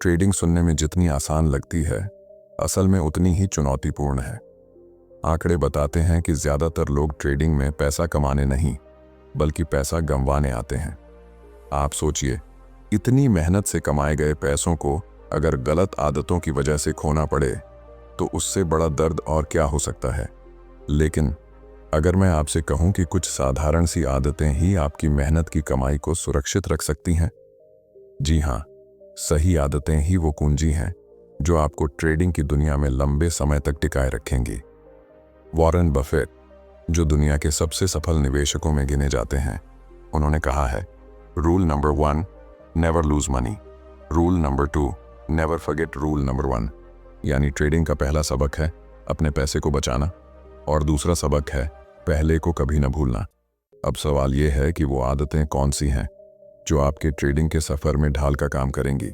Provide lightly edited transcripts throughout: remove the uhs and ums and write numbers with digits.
Trading सुनने में जितनी आसान लगती है, असल में उतनी ही चुनौतीपूर्ण है। आंकड़े बताते हैं कि ज्यादातर लोग ट्रेडिंग में पैसा कमाने नहीं, बल्कि पैसा गंवाने आते हैं। आप सोचिए, इतनी मेहनत से कमाए गए पैसों को अगर गलत आदतों की वजह से खोना पड़े, तो उससे बड़ा दर्द और क्या हो सकता है। लेकिन अगर मैं आपसे कहूं कि कुछ साधारण सी आदतें ही आपकी मेहनत की कमाई को सुरक्षित रख सकती हैं, जी हाँ, सही आदतें ही वो कुंजी हैं जो आपको ट्रेडिंग की दुनिया में लंबे समय तक टिकाए रखेंगी। वॉरेन बफेट, जो दुनिया के सबसे सफल निवेशकों में गिने जाते हैं, उन्होंने कहा है, rule number 1, never lose money. Rule number 2, never forget rule number 1। यानी ट्रेडिंग का पहला सबक है अपने पैसे को बचाना, और दूसरा सबक है पहले को कभी न भूलना। अब सवाल यह है कि वो आदतें कौन सी हैं जो आपके ट्रेडिंग के सफर में ढाल का काम करेंगी।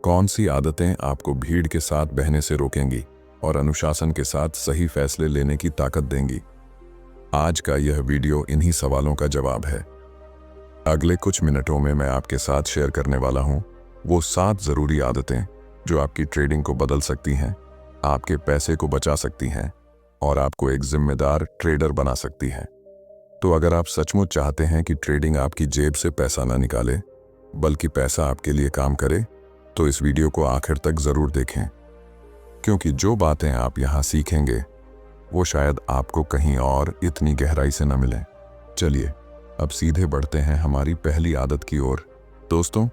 कौन सी आदतें आपको भीड़ के साथ बहने से रोकेंगी और अनुशासन के साथ सही फैसले लेने की ताकत देंगी। आज का यह वीडियो इन्हीं सवालों का जवाब है। अगले कुछ मिनटों में मैं आपके साथ शेयर करने वाला हूं वो 7 जरूरी आदतें जो आपकी ट्रेडिंग को बदल सकती हैं, आपके पैसे को बचा सकती हैं और आपको एक जिम्मेदार ट्रेडर बना सकती हैं। तो अगर आप सचमुच चाहते हैं कि ट्रेडिंग आपकी जेब से पैसा ना निकाले, बल्कि पैसा आपके लिए काम करे, तो इस वीडियो को आखिर तक जरूर देखें, क्योंकि जो बातें आप यहाँ सीखेंगे वो शायद आपको कहीं और इतनी गहराई से न मिलें। चलिए अब सीधे बढ़ते हैं हमारी पहली आदत की ओर। दोस्तों,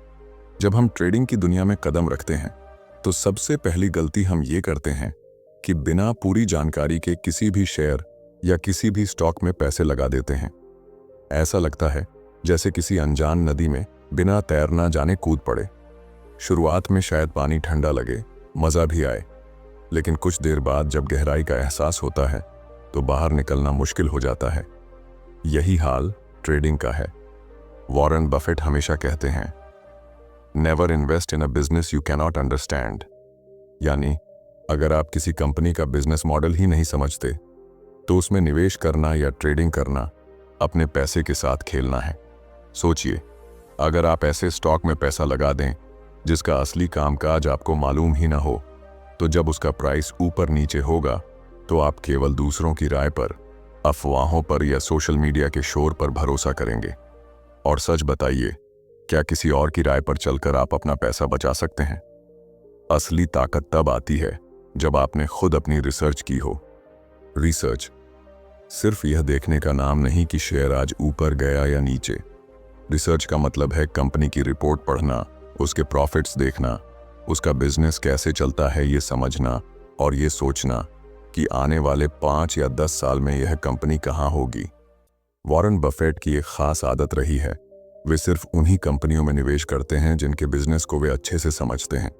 जब हम ट्रेडिंग की दुनिया में कदम रखते हैं, तो सबसे पहली गलती हम ये करते हैं कि बिना पूरी जानकारी के किसी भी शेयर या किसी भी स्टॉक में पैसे लगा देते हैं। ऐसा लगता है जैसे किसी अनजान नदी में बिना तैरना जाने कूद पड़े। शुरुआत में शायद पानी ठंडा लगे, मजा भी आए, लेकिन कुछ देर बाद जब गहराई का एहसास होता है तो बाहर निकलना मुश्किल हो जाता है। यही हाल ट्रेडिंग का है। वॉरेन बफेट हमेशा कहते हैं, never invest in a business you cannot understand. यानी अगर आप किसी कंपनी का बिजनेस मॉडल ही नहीं समझते, तो उसमें निवेश करना या ट्रेडिंग करना अपने पैसे के साथ खेलना है। सोचिए, अगर आप ऐसे स्टॉक में पैसा लगा दें जिसका असली कामकाज आपको मालूम ही ना हो, तो जब उसका प्राइस ऊपर नीचे होगा तो आप केवल दूसरों की राय पर, अफवाहों पर या सोशल मीडिया के शोर पर भरोसा करेंगे। और सच बताइए, क्या किसी और की राय पर चलकर आप अपना पैसा बचा सकते हैं? असली ताकत तब आती है जब आपने खुद अपनी रिसर्च की हो। रिसर्च सिर्फ यह देखने का नाम नहीं कि शेयर आज ऊपर गया या नीचे। रिसर्च का मतलब है कंपनी की रिपोर्ट पढ़ना, उसके प्रॉफिट्स देखना, उसका बिजनेस कैसे चलता है ये समझना, और ये सोचना कि आने वाले 5 या 10 साल में यह कंपनी कहाँ होगी। वॉरेन बफेट की एक खास आदत रही है, वे सिर्फ उन्हीं कंपनियों में निवेश करते हैं जिनके बिजनेस को वे अच्छे से समझते हैं।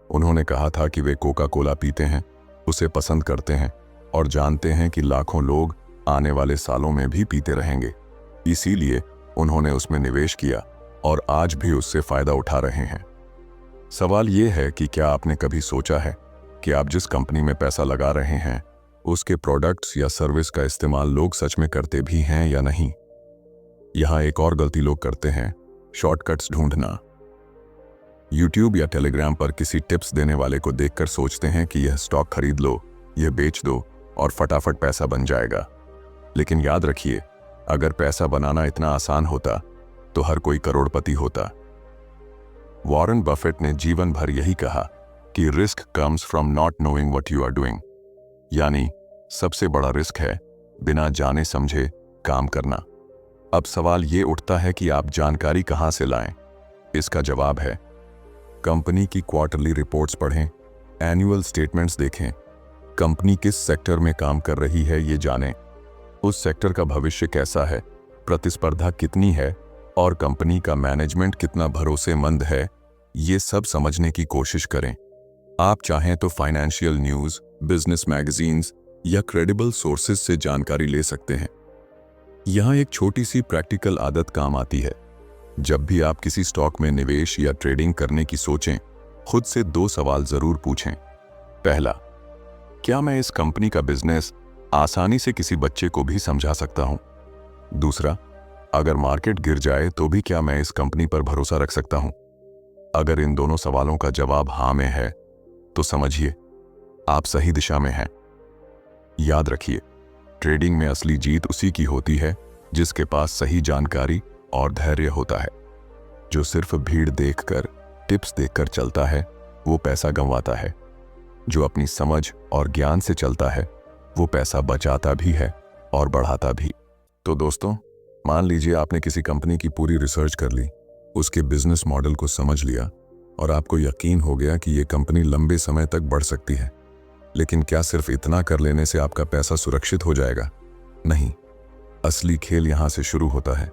उन्होंने कहा था कि वे कोका कोला पीते हैं, उसे पसंद करते हैं और जानते हैं कि लाखों लोग आने वाले सालों में भी पीते रहेंगे। इसीलिए उन्होंने उसमें निवेश किया और आज भी उससे फायदा उठा रहे हैं। सवाल यह है कि क्या आपने कभी सोचा है कि आप जिस कंपनी में पैसा लगा रहे हैं, उसके प्रोडक्ट्स या सर्विस का इस्तेमाल लोग सच में करते भी हैं या नहीं? यहाँ एक और गलती लोग करते हैं, शॉर्टकट्स ढूंढना। यूट्यूब या टेलीग्राम पर किसी टिप्स देने वाले को देखकर सोचते हैं कि यह स्टॉक खरीद लो, यह बेच दो और फटाफट पैसा बन जाएगा। लेकिन याद रखिए, अगर पैसा बनाना इतना आसान होता तो हर कोई करोड़पति होता। वॉरेन बफेट ने जीवन भर यही कहा कि risk comes from not knowing what you are doing. यानी सबसे बड़ा रिस्क है बिना जाने समझे काम करना। अब सवाल ये उठता है कि आप जानकारी कहां से लाएं? इसका जवाब है, कंपनी की क्वार्टरली रिपोर्ट्स पढ़ें, एनुअल स्टेटमेंट्स देखें, कंपनी किस सेक्टर में काम कर रही है ये जानें, उस सेक्टर का भविष्य कैसा है, प्रतिस्पर्धा कितनी है और कंपनी का मैनेजमेंट कितना भरोसेमंद है, ये सब समझने की कोशिश करें। आप चाहें तो फाइनेंशियल न्यूज़, बिजनेस मैगजीन्स या क्रेडिबल सोर्सेज से जानकारी ले सकते हैं। यहाँ एक छोटी सी प्रैक्टिकल आदत काम आती है। जब भी आप किसी स्टॉक में निवेश या ट्रेडिंग करने की सोचें, खुद से 2 सवाल जरूर पूछें। पहला, क्या मैं इस कंपनी का बिजनेस आसानी से किसी बच्चे को भी समझा सकता हूं? दूसरा, अगर मार्केट गिर जाए तो भी क्या मैं इस कंपनी पर भरोसा रख सकता हूं? अगर इन दोनों सवालों का जवाब हाँ में है तो समझिए आप सही दिशा में हैं। याद रखिए, ट्रेडिंग में असली जीत उसी की होती है जिसके पास सही जानकारी और धैर्य होता है। जो सिर्फ भीड़ देखकर, टिप्स देखकर चलता है वो पैसा गंवाता है। जो अपनी समझ और ज्ञान से चलता है वो पैसा बचाता भी है और बढ़ाता भी। तो दोस्तों, मान लीजिए आपने किसी कंपनी की पूरी रिसर्च कर ली, उसके बिजनेस मॉडल को समझ लिया और आपको यकीन हो गया कि ये कंपनी लंबे समय तक बढ़ सकती है। लेकिन क्या सिर्फ इतना कर लेने से आपका पैसा सुरक्षित हो जाएगा? नहीं, असली खेल यहां से शुरू होता है,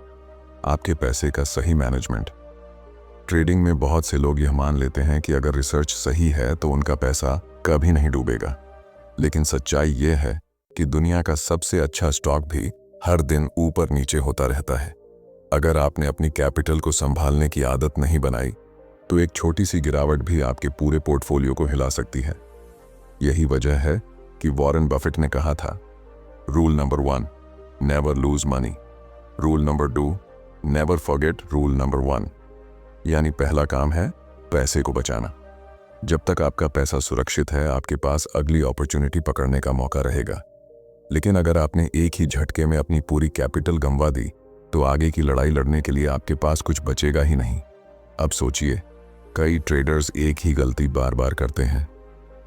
आपके पैसे का सही मैनेजमेंट। ट्रेडिंग में बहुत से लोग यह मान लेते हैं कि अगर रिसर्च सही है तो उनका पैसा कभी नहीं डूबेगा। लेकिन सच्चाई यह है कि दुनिया का सबसे अच्छा स्टॉक भी हर दिन ऊपर नीचे होता रहता है। अगर आपने अपनी कैपिटल को संभालने की आदत नहीं बनाई तो एक छोटी सी गिरावट भी आपके पूरे पोर्टफोलियो को हिला सकती है। यही वजह है कि वॉरेन बफेट ने कहा था, rule number 1, never lose money. Rule number 2, never forget rule number 1। यानी पहला काम है पैसे को बचाना। जब तक आपका पैसा सुरक्षित है, आपके पास अगली अपॉर्चुनिटी पकड़ने का मौका रहेगा। लेकिन अगर आपने एक ही झटके में अपनी पूरी कैपिटल गंवा दी तो आगे की लड़ाई लड़ने के लिए आपके पास कुछ बचेगा ही नहीं। अब सोचिए, कई ट्रेडर्स एक ही गलती बार बार करते हैं।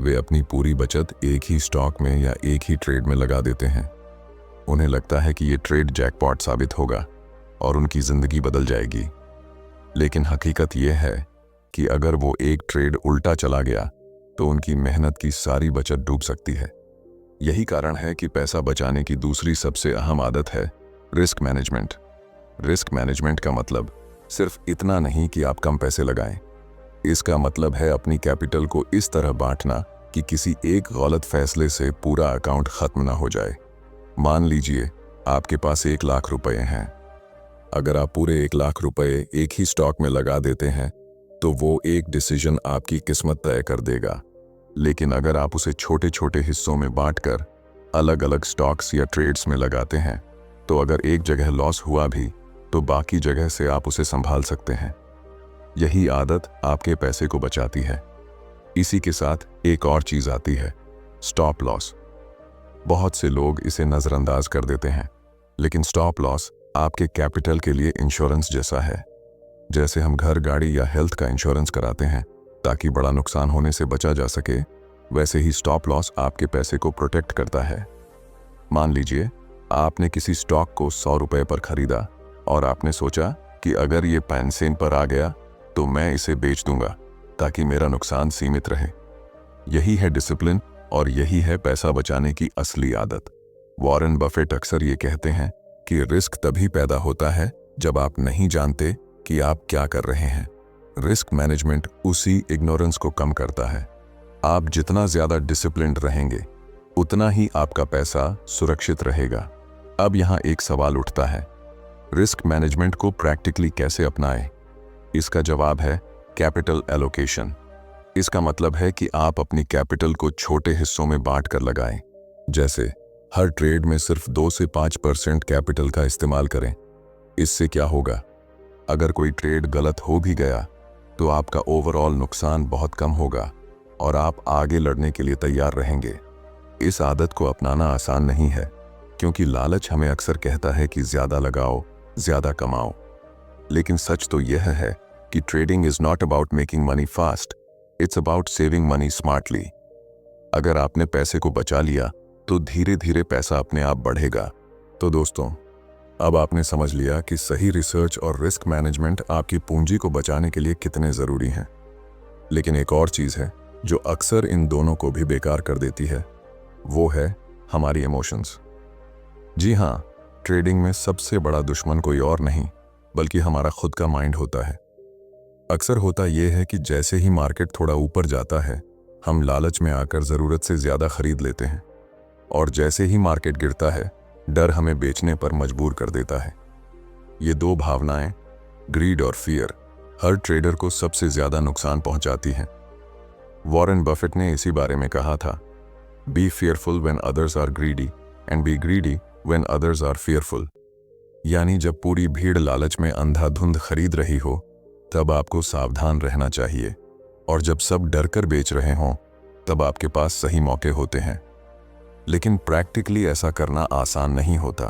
वे अपनी पूरी बचत एक ही स्टॉक में या एक ही ट्रेड में लगा देते हैं। उन्हें लगता है कि ये ट्रेड जैकपॉट साबित होगा और उनकी जिंदगी बदल जाएगी। लेकिन हकीकत यह है कि अगर वो एक ट्रेड उल्टा चला गया तो उनकी मेहनत की सारी बचत डूब सकती है। यही कारण है कि पैसा बचाने की दूसरी सबसे अहम आदत है रिस्क मैनेजमेंट। रिस्क मैनेजमेंट का मतलब सिर्फ इतना नहीं कि आप कम पैसे लगाएं। इसका मतलब है अपनी कैपिटल को इस तरह बांटना कि किसी एक गलत फैसले से पूरा अकाउंट खत्म ना हो जाए। मान लीजिए आपके पास 1 लाख रुपए हैं। अगर आप पूरे 1 लाख रुपए एक ही स्टॉक में लगा देते हैं तो वो एक डिसीजन आपकी किस्मत तय कर देगा। लेकिन अगर आप उसे छोटे छोटे हिस्सों में बांटकर अलग अलग स्टॉक्स या ट्रेड्स में लगाते हैं तो अगर एक जगह लॉस हुआ भी तो बाकी जगह से आप उसे संभाल सकते हैं। यही आदत आपके पैसे को बचाती है। इसी के साथ एक और चीज आती है, स्टॉप लॉस। बहुत से लोग इसे नजरअंदाज कर देते हैं, लेकिन स्टॉप लॉस आपके कैपिटल के लिए इंश्योरेंस जैसा है। जैसे हम घर, गाड़ी या हेल्थ का इंश्योरेंस कराते हैं ताकि बड़ा नुकसान होने से बचा जा सके, वैसे ही स्टॉप लॉस आपके पैसे को प्रोटेक्ट करता है। मान लीजिए आपने किसी स्टॉक को 100 रुपए पर खरीदा और आपने सोचा कि अगर ये 65 पर आ गया तो मैं इसे बेच दूंगा ताकि मेरा नुकसान सीमित रहे। यही है डिसिप्लिन और यही है पैसा बचाने की असली आदत। वॉरेन बफेट अक्सर ये कहते हैं कि रिस्क तभी पैदा होता है जब आप नहीं जानते कि आप क्या कर रहे हैं। रिस्क मैनेजमेंट उसी इग्नोरेंस को कम करता है। आप जितना ज्यादा डिसिप्लिन्ड रहेंगे उतना ही आपका पैसा सुरक्षित रहेगा। अब यहाँ एक सवाल उठता है, रिस्क मैनेजमेंट को प्रैक्टिकली कैसे अपनाएं? इसका जवाब है कैपिटल एलोकेशन। इसका मतलब है कि आप अपनी कैपिटल को छोटे हिस्सों में बांट कर लगाएं। जैसे हर ट्रेड में सिर्फ 2 से 5% कैपिटल का इस्तेमाल करें। इससे क्या होगा, अगर कोई ट्रेड गलत हो भी गया तो आपका ओवरऑल नुकसान बहुत कम होगा और आप आगे लड़ने के लिए तैयार रहेंगे। इस आदत को अपनाना आसान नहीं है क्योंकि लालच हमें अक्सर कहता है कि ज्यादा लगाओ, ज्यादा कमाओ। लेकिन सच तो यह है कि trading is not about making money fast, it's about saving money smartly. अगर आपने पैसे को बचा लिया तो धीरे धीरे पैसा अपने आप बढ़ेगा। तो दोस्तों, अब आपने समझ लिया कि सही रिसर्च और रिस्क मैनेजमेंट आपकी पूंजी को बचाने के लिए कितने जरूरी हैं। लेकिन एक और चीज है जो अक्सर इन दोनों को भी बेकार कर देती है, वो है हमारी इमोशंस। जी हाँ, ट्रेडिंग में सबसे बड़ा दुश्मन कोई और नहीं बल्कि हमारा खुद का माइंड होता है। अक्सर होता यह है कि जैसे ही मार्केट थोड़ा ऊपर जाता है हम लालच में आकर ज़रूरत से ज़्यादा खरीद लेते हैं और जैसे ही मार्केट गिरता है डर हमें बेचने पर मजबूर कर देता है। ये दो भावनाएं, ग्रीड और फियर, हर ट्रेडर को सबसे ज़्यादा नुकसान पहुंचाती हैं। वॉरेन बफेट ने इसी बारे में कहा था, be fearful when others are greedy and be greedy when others are fearful. यानी जब पूरी भीड़ लालच में अंधाधुंध खरीद रही हो तब आपको सावधान रहना चाहिए, और जब सब डर कर बेच रहे हों तब आपके पास सही मौके होते हैं। लेकिन प्रैक्टिकली ऐसा करना आसान नहीं होता,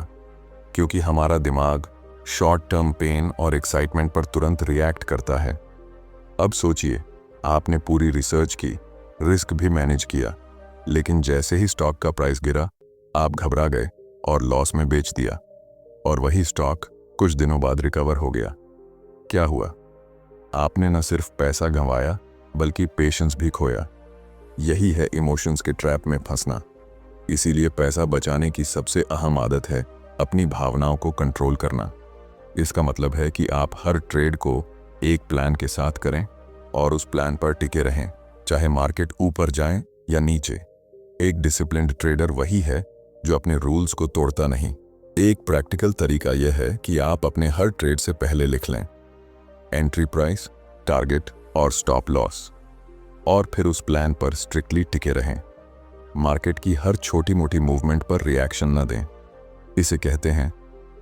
क्योंकि हमारा दिमाग शॉर्ट टर्म पेन और एक्साइटमेंट पर तुरंत रिएक्ट करता है। अब सोचिए, आपने पूरी रिसर्च की, रिस्क भी मैनेज किया, लेकिन जैसे ही स्टॉक का प्राइस गिरा आप घबरा गए और लॉस में बेच दिया, और वही स्टॉक कुछ दिनों बाद रिकवर हो गया। क्या हुआ? आपने न सिर्फ पैसा गंवाया बल्कि पेशेंस भी खोया। यही है इमोशंस के ट्रैप में फंसना। इसीलिए पैसा बचाने की सबसे अहम आदत है अपनी भावनाओं को कंट्रोल करना। इसका मतलब है कि आप हर ट्रेड को एक प्लान के साथ करें और उस प्लान पर टिके रहें, चाहे मार्केट ऊपर जाए या नीचे। एक डिसिप्लिन्ड ट्रेडर वही है जो अपने रूल्स को तोड़ता नहीं। एक प्रैक्टिकल तरीका यह है कि आप अपने हर ट्रेड से पहले लिख लें एंट्री प्राइस, टारगेट और स्टॉप लॉस, और फिर उस प्लान पर स्ट्रिक्टली टिके रहें। मार्केट की हर छोटी मोटी मूवमेंट पर रिएक्शन न दें। इसे कहते हैं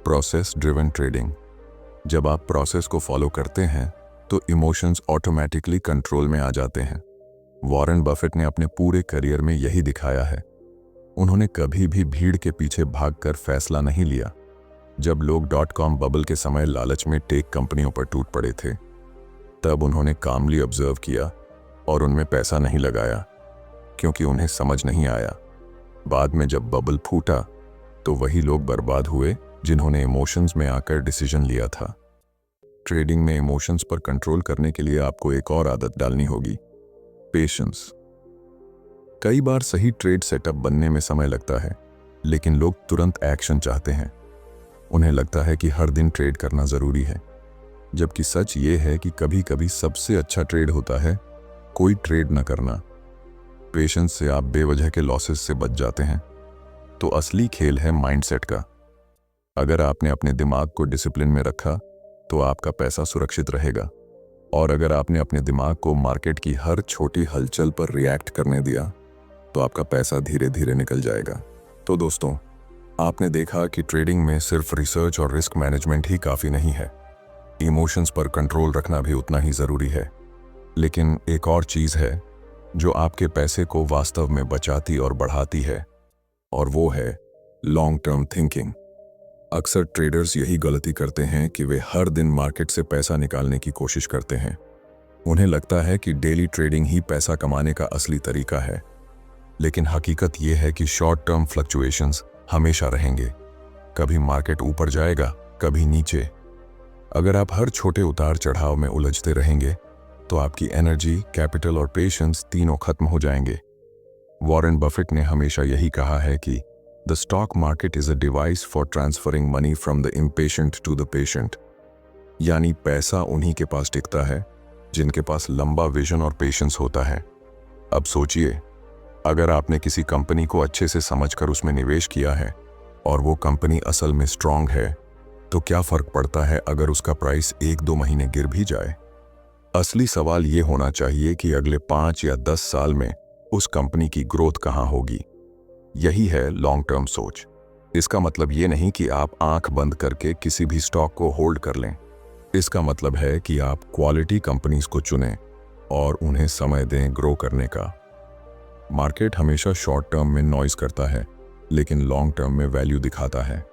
प्रोसेस ड्रिवन ट्रेडिंग। जब आप प्रोसेस को फॉलो करते हैं तो इमोशंस ऑटोमेटिकली कंट्रोल में आ जाते हैं। वॉरेन बफेट ने अपने पूरे करियर में यही दिखाया है। उन्होंने कभी भी भीड़ के पीछे भागकर फैसला नहीं लिया। जब लोग .com बबल के समय लालच में टेक कंपनियों पर टूट पड़े थे, तब उन्होंने कामली ऑब्जर्व किया और उनमें पैसा नहीं लगाया, क्योंकि उन्हें समझ नहीं आया। बाद में जब बबल फूटा तो वही लोग बर्बाद हुए जिन्होंने इमोशंस में आकर डिसीजन लिया था। ट्रेडिंग में इमोशंस पर कंट्रोल करने के लिए आपको एक और आदत डालनी होगी, पेशेंस। कई बार सही ट्रेड सेटअप बनने में समय लगता है, लेकिन लोग तुरंत एक्शन चाहते हैं। उन्हें लगता है कि हर दिन ट्रेड करना जरूरी है, जबकि सच ये है कि कभी कभी सबसे अच्छा ट्रेड होता है कोई ट्रेड न करना। पेशेंस से आप बेवजह के लॉसेस से बच जाते हैं। तो असली खेल है माइंडसेट का। अगर आपने अपने दिमाग को डिसिप्लिन में रखा तो आपका पैसा सुरक्षित रहेगा, और अगर आपने अपने दिमाग को मार्केट की हर छोटी हलचल पर रिएक्ट करने दिया तो आपका पैसा धीरे धीरे निकल जाएगा। तो दोस्तों, आपने देखा कि ट्रेडिंग में सिर्फ रिसर्च और रिस्क मैनेजमेंट ही काफ़ी नहीं है, इमोशंस पर कंट्रोल रखना भी उतना ही ज़रूरी है। लेकिन एक और चीज़ है जो आपके पैसे को वास्तव में बचाती और बढ़ाती है, और वो है लॉन्ग टर्म थिंकिंग। अक्सर ट्रेडर्स यही गलती करते हैं कि वे हर दिन मार्केट से पैसा निकालने की कोशिश करते हैं। उन्हें लगता है कि डेली ट्रेडिंग ही पैसा कमाने का असली तरीका है, लेकिन हकीकत यह है कि शॉर्ट टर्म फ्लक्चुएशंस हमेशा रहेंगे। कभी मार्केट ऊपर जाएगा, कभी नीचे। अगर आप हर छोटे उतार चढ़ाव में उलझते रहेंगे तो आपकी एनर्जी, कैपिटल और पेशेंस तीनों खत्म हो जाएंगे। वॉरेन बफेट ने हमेशा यही कहा है कि the stock market is a device for transferring money from the impatient to the patient. यानी पैसा उन्हीं के पास टिकता है जिनके पास लंबा विजन और पेशेंस होता है। अब सोचिए, अगर आपने किसी कंपनी को अच्छे से समझकर उसमें निवेश किया है और वो कंपनी असल में स्ट्रांग है, तो क्या फर्क पड़ता है अगर उसका प्राइस 1-2 महीने गिर भी जाए? असली सवाल ये होना चाहिए कि अगले 5 या 10 साल में उस कंपनी की ग्रोथ कहाँ होगी। यही है लॉन्ग टर्म सोच। इसका मतलब ये नहीं कि आप आंख बंद करके किसी भी स्टॉक को होल्ड कर लें। इसका मतलब है कि आप क्वालिटी कंपनीज को चुनें और उन्हें समय दें ग्रो करने का। मार्केट हमेशा शॉर्ट टर्म में नॉइज करता है, लेकिन लॉन्ग टर्म में वैल्यू दिखाता है।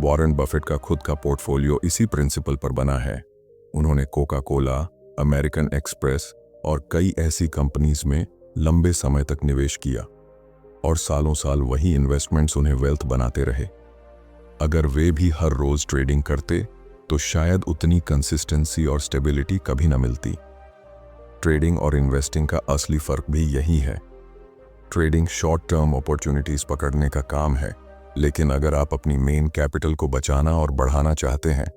वॉरेन बफेट का खुद का पोर्टफोलियो इसी प्रिंसिपल पर बना है। उन्होंने कोका कोला, अमेरिकन एक्सप्रेस और कई ऐसी कंपनीज में लंबे समय तक निवेश किया, और सालों साल वही इन्वेस्टमेंट्स उन्हें वेल्थ बनाते रहे। अगर वे भी हर रोज ट्रेडिंग करते तो शायद उतनी कंसिस्टेंसी और स्टेबिलिटी कभी न मिलती। ट्रेडिंग और इन्वेस्टिंग का असली फर्क भी यही है। ट्रेडिंग शॉर्ट टर्म अपॉर्चुनिटीज पकड़ने का काम है, लेकिन अगर आप अपनी मेन कैपिटल को बचाना और बढ़ाना चाहते हैं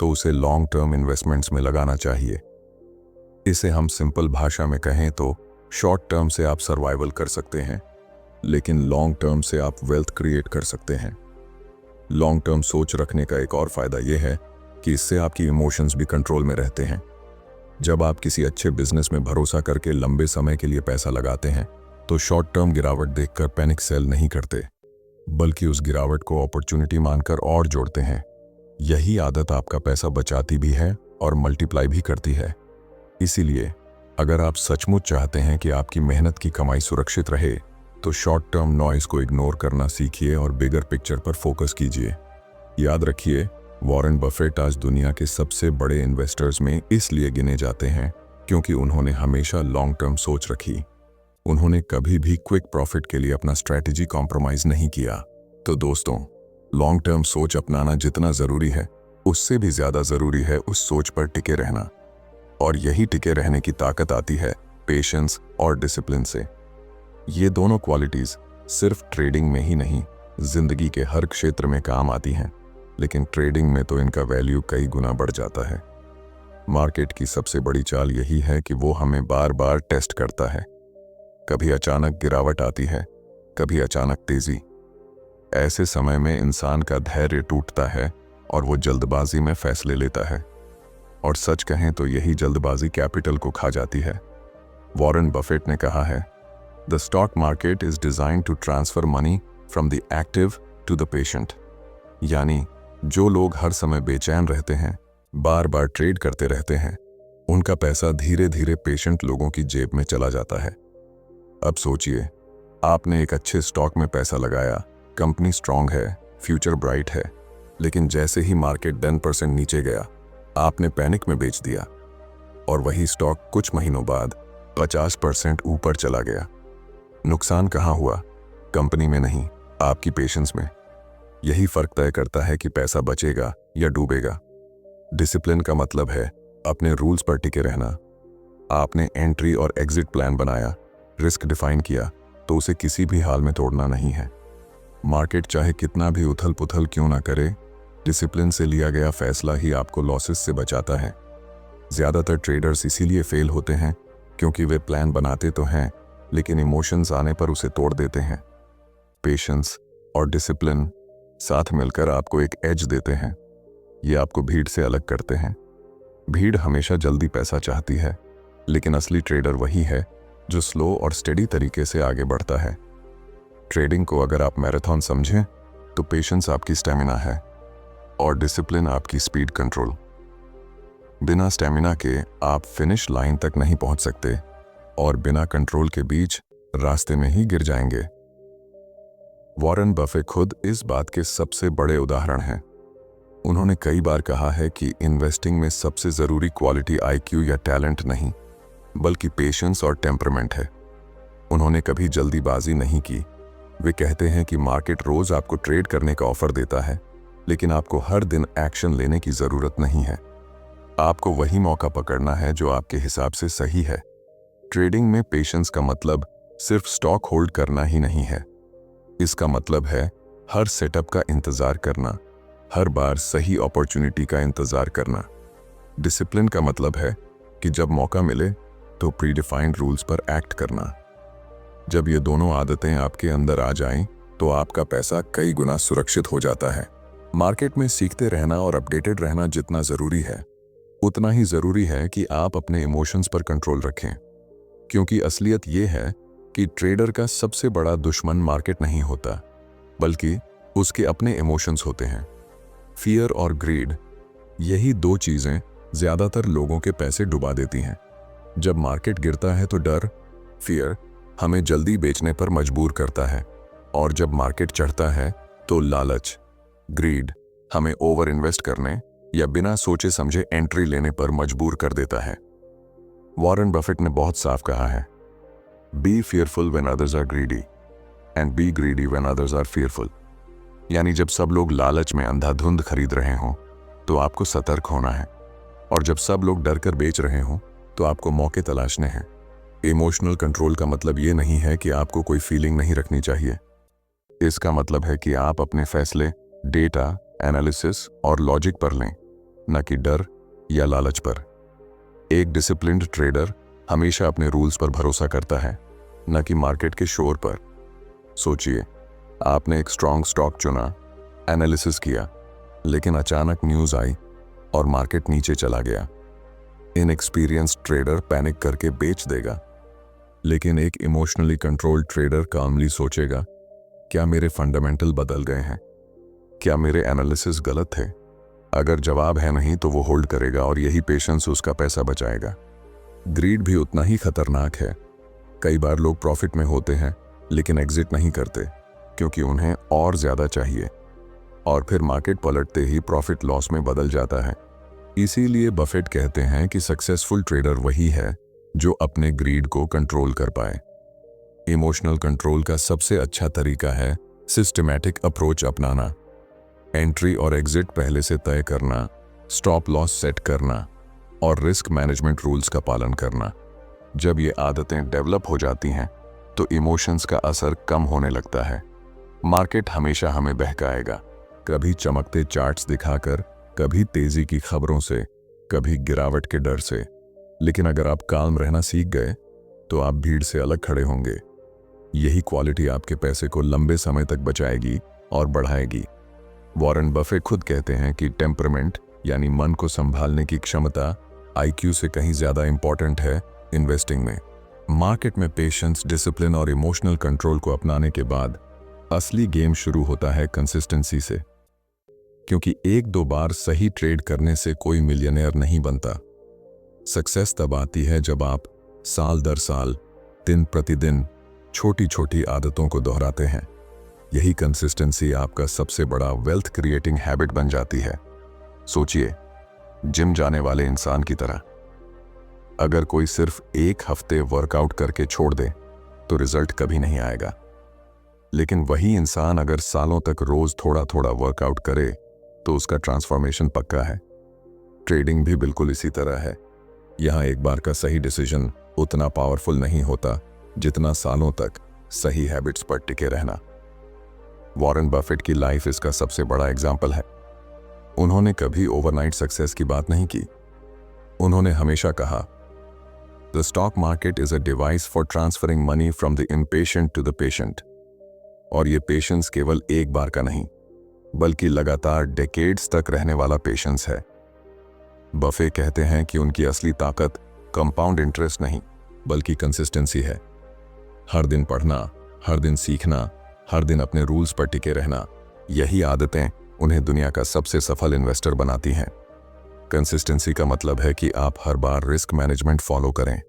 तो उसे लॉन्ग टर्म इन्वेस्टमेंट्स में लगाना चाहिए। इसे हम सिंपल भाषा में कहें तो शॉर्ट टर्म से आप सर्वाइवल कर सकते हैं, लेकिन लॉन्ग टर्म से आप वेल्थ क्रिएट कर सकते हैं। लॉन्ग टर्म सोच रखने का एक और फायदा यह है कि इससे आपकी इमोशंस भी कंट्रोल में रहते हैं। जब आप किसी अच्छे बिजनेस में भरोसा करके लंबे समय के लिए पैसा लगाते हैं तो शॉर्ट टर्म गिरावट देखकर पैनिक सेल नहीं करते, बल्कि उस गिरावट को अपॉर्चुनिटी मानकर और जोड़ते हैं। यही आदत आपका पैसा बचाती भी है और मल्टीप्लाई भी करती है। इसीलिए अगर आप सचमुच चाहते हैं कि आपकी मेहनत की कमाई सुरक्षित रहे, तो शॉर्ट टर्म नॉइज को इग्नोर करना सीखिए और बिगर पिक्चर पर फोकस कीजिए। याद रखिए, वॉरेन बफेट आज दुनिया के सबसे बड़े इन्वेस्टर्स में इसलिए गिने जाते हैं क्योंकि उन्होंने हमेशा लॉन्ग टर्म सोच रखी। उन्होंने कभी भी क्विक प्रॉफिट के लिए अपना स्ट्रैटेजी कॉम्प्रोमाइज नहीं किया। तो दोस्तों, लॉन्ग टर्म सोच अपनाना जितना जरूरी है, उससे भी ज्यादा जरूरी है उस सोच पर टिके रहना। और यही टिके रहने की ताकत आती है पेशेंस और डिसिप्लिन से। ये दोनों क्वालिटीज सिर्फ ट्रेडिंग में ही नहीं, जिंदगी के हर क्षेत्र में काम आती हैं, लेकिन ट्रेडिंग में तो इनका वैल्यू कई गुना बढ़ जाता है। मार्केट की सबसे बड़ी चाल यही है कि वो हमें बार बार टेस्ट करता है। कभी अचानक गिरावट आती है, कभी अचानक तेजी। ऐसे समय में इंसान का धैर्य टूटता है और वो जल्दबाजी में फैसले लेता है। और सच कहें तो यही जल्दबाजी कैपिटल को खा जाती है। वॉरेन बफेट ने कहा है, the stock market is designed to transfer money from the active to the patient. यानी जो लोग हर समय बेचैन रहते हैं, बार बार ट्रेड करते रहते हैं, उनका पैसा धीरे धीरे पेशेंट लोगों की जेब में चला जाता है। अब सोचिए, आपने एक अच्छे स्टॉक में पैसा लगाया, कंपनी स्ट्रांग है, फ्यूचर ब्राइट है, लेकिन जैसे ही मार्केट 10% नीचे गया, आपने पैनिक में बेच दिया और वही स्टॉक कुछ महीनों बाद 50% ऊपर चला गया। नुकसान कहाँ हुआ? कंपनी में नहीं, आपकी पेशेंस में। यही फर्क तय करता है कि पैसा बचेगा या डूबेगा। डिसिप्लिन का मतलब है अपने रूल्स पर टिके रहना। आपने एंट्री और एग्जिट प्लान बनाया, रिस्क डिफाइन किया, तो उसे किसी भी हाल में तोड़ना नहीं है। मार्केट चाहे कितना भी उथल पुथल क्यों ना करे, डिसिप्लिन से लिया गया फैसला ही आपको लॉसेस से बचाता है। ज्यादातर ट्रेडर्स इसीलिए फेल होते हैं क्योंकि वे प्लान बनाते तो हैं, लेकिन इमोशंस आने पर उसे तोड़ देते हैं। पेशेंस और डिसिप्लिन साथ मिलकर आपको एक एज देते हैं। ये आपको भीड़ से अलग करते हैं। भीड़ हमेशा जल्दी पैसा चाहती है, लेकिन असली ट्रेडर वही है जो स्लो और स्टेडी तरीके से आगे बढ़ता है। ट्रेडिंग को अगर आप मैराथन समझें, तो पेशेंस आपकी स्टेमिना है और डिसिप्लिन आपकी स्पीड कंट्रोल। बिना स्टेमिना के आप फिनिश लाइन तक नहीं पहुंच सकते और बिना कंट्रोल के बीच रास्ते में ही गिर जाएंगे। वॉरेन बफेट खुद इस बात के सबसे बड़े उदाहरण हैं। उन्होंने कई बार कहा है कि इन्वेस्टिंग में सबसे जरूरी क्वालिटी आईक्यू या टैलेंट नहीं, बल्कि पेशेंस और टेम्परमेंट है। उन्होंने कभी जल्दीबाजी नहीं की। वे कहते हैं कि मार्केट रोज आपको ट्रेड करने का ऑफर देता है, लेकिन आपको हर दिन एक्शन लेने की जरूरत नहीं है। आपको वही मौका पकड़ना है जो आपके हिसाब से सही है। ट्रेडिंग में पेशेंस का मतलब सिर्फ स्टॉक होल्ड करना ही नहीं है। इसका मतलब है हर सेटअप का इंतजार करना, हर बार सही अपॉर्चुनिटी का इंतजार करना। डिसिप्लिन का मतलब है कि जब मौका मिले तो प्रीडिफाइंड रूल्स पर एक्ट करना। जब ये दोनों आदतें आपके अंदर आ जाएं, तो आपका पैसा कई गुना सुरक्षित हो जाता है। मार्केट में सीखते रहना और अपडेटेड रहना जितना जरूरी है, उतना ही जरूरी है कि आप अपने इमोशंस पर कंट्रोल रखें। क्योंकि असलियत ये है कि ट्रेडर का सबसे बड़ा दुश्मन मार्केट नहीं होता, बल्कि उसके अपने इमोशंस होते हैं। फियर और ग्रीड, यही दो चीजें ज्यादातर लोगों के पैसे डुबा देती हैं। जब मार्केट गिरता है तो डर, फियर, हमें जल्दी बेचने पर मजबूर करता है, और जब मार्केट चढ़ता है तो लालच, ग्रीड, हमें ओवर इन्वेस्ट करने या बिना सोचे समझे एंट्री लेने पर मजबूर कर देता है। वॉरेन बफेट ने बहुत साफ कहा है, be fearful when others are greedy and be greedy when others are fearful. यानी जब सब लोग लालच में अंधाधुंध खरीद रहे हों तो आपको सतर्क होना है, और जब सब लोग डर कर बेच रहे हों तो आपको मौके तलाशने हैं। इमोशनल कंट्रोल का मतलब ये नहीं है कि आपको कोई फीलिंग नहीं रखनी चाहिए। इसका मतलब है कि आप अपने फैसले डेटा, एनालिसिस और लॉजिक पर लें, न कि डर या लालच पर। एक डिसिप्लिन्ड ट्रेडर हमेशा अपने रूल्स पर भरोसा करता है, न कि मार्केट के शोर पर। सोचिए, आपने एक स्ट्रॉन्ग स्टॉक चुना, एनालिसिस किया, लेकिन अचानक न्यूज़ आई और मार्केट नीचे चला गया। इनएक्सपीरियंस्ड ट्रेडर पैनिक करके बेच देगा, लेकिन एक इमोशनली कंट्रोल्ड ट्रेडर कामली सोचेगा, क्या मेरे फंडामेंटल बदल गए हैं? क्या मेरे एनालिसिस गलत थे? अगर जवाब है नहीं तो वो होल्ड करेगा, और यही पेशेंस उसका पैसा बचाएगा। ग्रीड भी उतना ही खतरनाक है। कई बार लोग प्रॉफिट में होते हैं लेकिन एग्जिट नहीं करते क्योंकि उन्हें और ज्यादा चाहिए, और फिर मार्केट पलटते ही प्रॉफिट लॉस में बदल जाता है। इसीलिए बफेट कहते हैं कि सक्सेसफुल ट्रेडर वही है जो अपने ग्रीड को कंट्रोल कर पाए। इमोशनल कंट्रोल का सबसे अच्छा तरीका है सिस्टमैटिक अप्रोच अपनाना। एंट्री और एग्जिट पहले से तय करना, स्टॉप लॉस सेट करना और रिस्क मैनेजमेंट रूल्स का पालन करना। जब ये आदतें डेवलप हो जाती हैं तो इमोशंस का असर कम होने लगता है। मार्केट हमेशा हमें बहकाएगा, कभी चमकते चार्ट्स दिखाकर, कभी तेजी की खबरों से, कभी गिरावट के डर से। लेकिन अगर आप काम रहना सीख गए तो आप भीड़ से अलग खड़े होंगे। यही क्वालिटी आपके पैसे को लंबे समय तक बचाएगी और बढ़ाएगी। वॉरेन बफेट खुद कहते हैं कि टेम्परामेंट यानी मन को संभालने की क्षमता आईक्यू से कहीं ज्यादा इंपॉर्टेंट है इन्वेस्टिंग में। मार्केट में पेशेंस, डिसिप्लिन और इमोशनल कंट्रोल को अपनाने के बाद असली गेम शुरू होता है कंसिस्टेंसी से। क्योंकि एक दो बार सही ट्रेड करने से कोई मिलियनेयर नहीं बनता। सक्सेस तब आती है जब आप साल दर साल, दिन प्रतिदिन छोटी छोटी आदतों को दोहराते हैं। यही कंसिस्टेंसी आपका सबसे बड़ा वेल्थ क्रिएटिंग हैबिट बन जाती है। सोचिए, जिम जाने वाले इंसान की तरह। अगर कोई सिर्फ एक हफ्ते वर्कआउट करके छोड़ दे तो रिजल्ट कभी नहीं आएगा। लेकिन वही इंसान अगर सालों तक रोज थोड़ा थोड़ा वर्कआउट करे तो उसका ट्रांसफॉर्मेशन पक्का है। ट्रेडिंग भी बिल्कुल इसी तरह है। यहां एक बार का सही डिसीजन उतना पावरफुल नहीं होता जितना सालों तक सही हैबिट्स पर टिके रहना। वॉरेन बफेट की लाइफ इसका सबसे बड़ा एग्जाम्पल है। उन्होंने कभी ओवरनाइट सक्सेस की बात नहीं की। उन्होंने हमेशा कहा, the stock market is a device for transferring money from the impatient to the patient. और ये पेशेंस केवल एक बार का नहीं बल्कि लगातार डेकेड्स तक रहने वाला पेशेंस है। बफे कहते हैं कि उनकी असली ताकत कंपाउंड इंटरेस्ट नहीं बल्कि कंसिस्टेंसी है। हर दिन पढ़ना, हर दिन सीखना, हर दिन अपने रूल्स पर टिके रहना, यही आदतें उन्हें दुनिया का सबसे सफल इन्वेस्टर बनाती हैं। कंसिस्टेंसी का मतलब है कि आप हर बार रिस्क मैनेजमेंट फॉलो करें,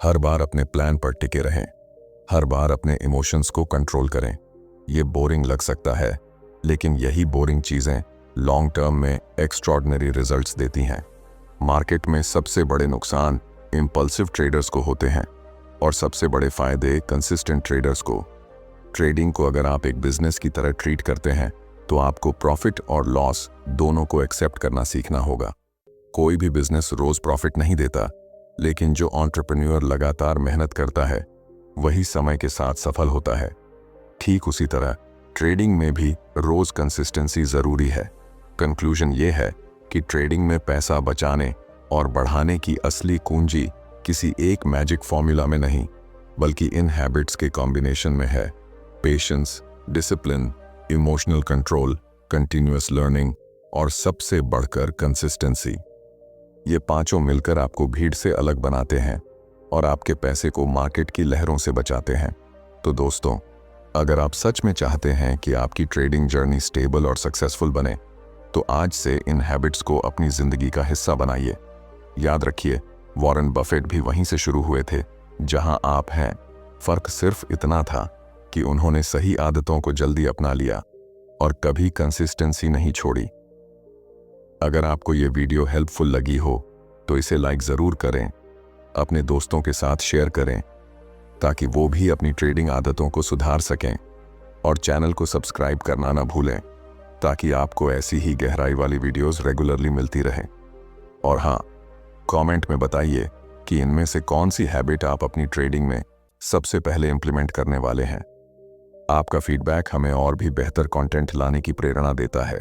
हर बार अपने प्लान पर टिके रहें, हर बार अपने इमोशंस को कंट्रोल करें। ये बोरिंग लग सकता है, लेकिन यही बोरिंग चीजें लॉन्ग टर्म में एक्स्ट्रॉर्डिनरी रिजल्ट्स देती हैं। मार्केट में सबसे बड़े नुकसान इंपल्सिव ट्रेडर्स को होते हैं और सबसे बड़े फायदे कंसिस्टेंट ट्रेडर्स को। ट्रेडिंग को अगर आप एक बिजनेस की तरह ट्रीट करते हैं तो आपको प्रॉफिट और लॉस दोनों को एक्सेप्ट करना सीखना होगा। कोई भी बिजनेस रोज प्रॉफिट नहीं देता, लेकिन जो एंटरप्रेन्योर लगातार मेहनत करता है वही समय के साथ सफल होता है। ठीक उसी तरह ट्रेडिंग में भी रोज कंसिस्टेंसी जरूरी है। कंक्लूजन ये है कि ट्रेडिंग में पैसा बचाने और बढ़ाने की असली कुंजी किसी एक मैजिक फॉर्मूला में नहीं बल्कि इन हैबिट्स के कॉम्बिनेशन में है। Patience, discipline, emotional control, continuous learning और सबसे बढ़कर कंसिस्टेंसी। ये पांचों मिलकर आपको भीड़ से अलग बनाते हैं और आपके पैसे को मार्केट की लहरों से बचाते हैं। तो दोस्तों, अगर आप सच में चाहते हैं कि आपकी ट्रेडिंग जर्नी स्टेबल और सक्सेसफुल बने तो आज से इन हैबिट्स को अपनी जिंदगी का हिस्सा बनाइए। याद रखिए, वॉरेन बफेट भी वहीं से शुरू हुए थे जहां आप हैं। फर्क सिर्फ इतना था कि उन्होंने सही आदतों को जल्दी अपना लिया और कभी कंसिस्टेंसी नहीं छोड़ी। अगर आपको ये वीडियो हेल्पफुल लगी हो तो इसे लाइक ज़रूर करें, अपने दोस्तों के साथ शेयर करें ताकि वो भी अपनी ट्रेडिंग आदतों को सुधार सकें, और चैनल को सब्सक्राइब करना ना भूलें ताकि आपको ऐसी ही गहराई वाली वीडियोस रेगुलरली मिलती रहें। और हाँ, कमेंट में बताइए कि इनमें से कौन सी हैबिट आप अपनी ट्रेडिंग में सबसे पहले इंप्लीमेंट करने वाले हैं। आपका फीडबैक हमें और भी बेहतर कंटेंट लाने की प्रेरणा देता है।